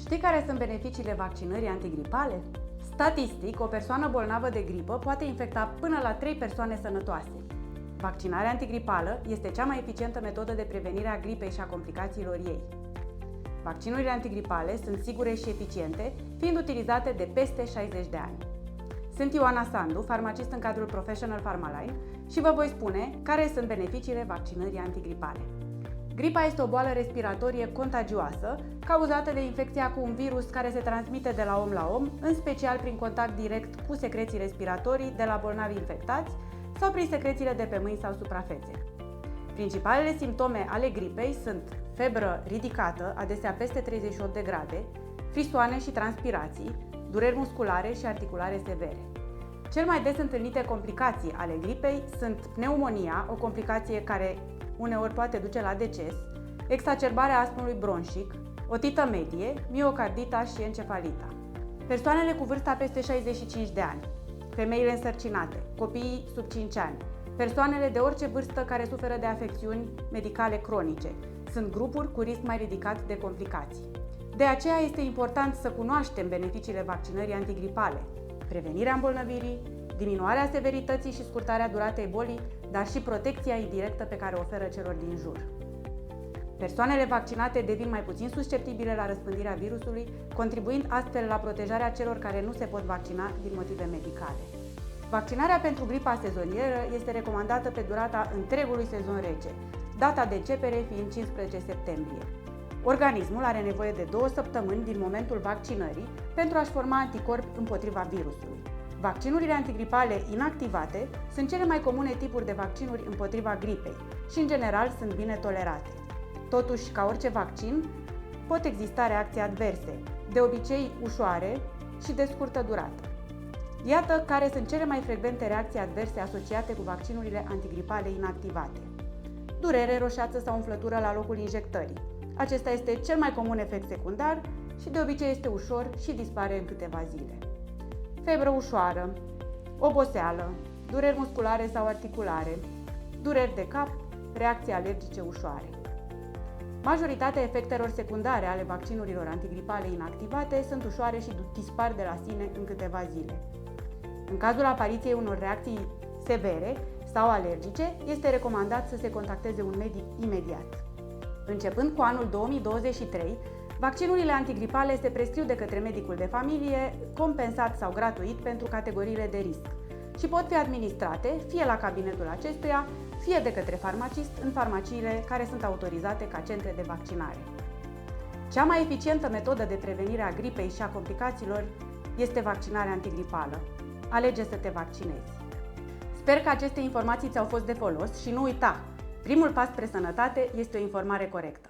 Știi care sunt beneficiile vaccinării antigripale? Statistic, o persoană bolnavă de gripă poate infecta până la 3 persoane sănătoase. Vaccinarea antigripală este cea mai eficientă metodă de prevenire a gripei și a complicațiilor ei. Vaccinurile antigripale sunt sigure și eficiente, fiind utilizate de peste 60 de ani. Sunt Ioana Sandu, farmacist în cadrul Professional Pharmaline și vă voi spune care sunt beneficiile vaccinării antigripale. Gripa este o boală respiratorie contagioasă, cauzată de infecția cu un virus care se transmite de la om la om, în special prin contact direct cu secreții respiratorii de la bolnavi infectați sau prin secrețiile de pe mâini sau suprafețe. Principalele simptome ale gripei sunt febră ridicată, adesea peste 38 de grade, frisoane și transpirații, dureri musculare și articulare severe. Cel mai des întâlnite complicații ale gripei sunt pneumonia, o complicație care uneori poate duce la deces, exacerbarea astmului bronșic, otită medie, miocardita și encefalita. Persoanele cu vârsta peste 65 de ani, femeile însărcinate, copiii sub 5 ani, persoanele de orice vârstă care suferă de afecțiuni medicale cronice, sunt grupuri cu risc mai ridicat de complicații. De aceea este important să cunoaștem beneficiile vaccinării antigripale, prevenirea îmbolnăvirii, diminuarea severității și scurtarea duratei bolii, dar și protecția indirectă pe care o oferă celor din jur. Persoanele vaccinate devin mai puțin susceptibile la răspândirea virusului, contribuind astfel la protejarea celor care nu se pot vaccina din motive medicale. Vaccinarea pentru gripa sezonieră este recomandată pe durata întregului sezon rece, data de începere fiind 15 septembrie. Organismul are nevoie de 2 săptămâni din momentul vaccinării pentru a-și forma anticorpi împotriva virusului. Vaccinurile antigripale inactivate sunt cele mai comune tipuri de vaccinuri împotriva gripei și, în general, sunt bine tolerate. Totuși, ca orice vaccin, pot exista reacții adverse, de obicei ușoare și de scurtă durată. Iată care sunt cele mai frecvente reacții adverse asociate cu vaccinurile antigripale inactivate. Durere, roșeață sau umflătură la locul injectării. Acesta este cel mai comun efect secundar și de obicei este ușor și dispare în câteva zile. Febră ușoară, oboseală, dureri musculare sau articulare, dureri de cap, reacții alergice ușoare. Majoritatea efectelor secundare ale vaccinurilor antigripale inactivate sunt ușoare și dispar de la sine în câteva zile. În cazul apariției unor reacții severe sau alergice, este recomandat să se contacteze un medic imediat. Începând cu anul 2023, vaccinurile antigripale se prescriu de către medicul de familie, compensat sau gratuit pentru categoriile de risc și pot fi administrate fie la cabinetul acestuia, fie de către farmacist în farmaciile care sunt autorizate ca centre de vaccinare. Cea mai eficientă metodă de prevenire a gripei și a complicațiilor este vaccinarea antigripală. Alege să te vaccinezi. Sper că aceste informații ți-au fost de folos și nu uita, primul pas spre sănătate este o informare corectă.